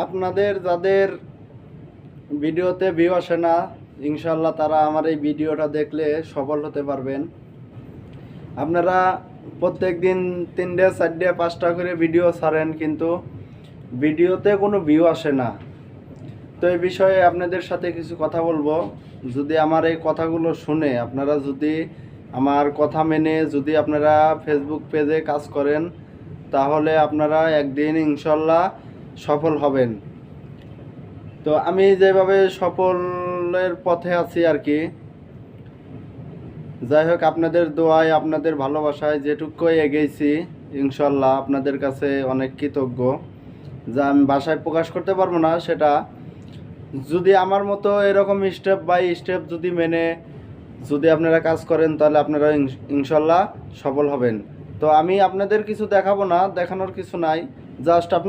আপনাদের যাদের ভিডিওতে ভিউ আসে না, ইনশাল্লাহ তারা আমার এই ভিডিওটা দেখলে সফল হতে পারবেন। আপনারা প্রত্যেক দিন 3টে 4টে 5টা করে ভিডিও ছাড়েন, কিন্তু ভিডিওতে কোনো ভিউ আসে না। তো এই বিষয়ে আপনাদের সাথে কিছু কথা বলবো। যদি আমার এই কথাগুলো শুনে আপনারা যদি আমার কথা মেনে যদি আপনারা ফেসবুক পেজে কাজ করেন, তাহলে আপনারা একদিন ইনশাল্লাহ সফল হবেন। তো আমি যেভাবে সফলের পথে আছি আর কি, যাই হোক আপনাদের দোয়ায় আপনাদের ভালোবাসায় যেটুকুই এগিয়েছি, ইনশাল্লাহ আপনাদের কাছে অনেক কৃতজ্ঞ। যা আমি ভাষায় প্রকাশ করতে পারবো না সেটা। যদি আমার মতো এরকম স্টেপ বাই স্টেপ যদি মেনে যদি আপনারা কাজ করেন, তাহলে আপনারা ইনশাল্লাহ সফল হবেন। তো আমি আপনাদের কিছু দেখাবো না, দেখানোর কিছু নাই, জাস্ট আপনার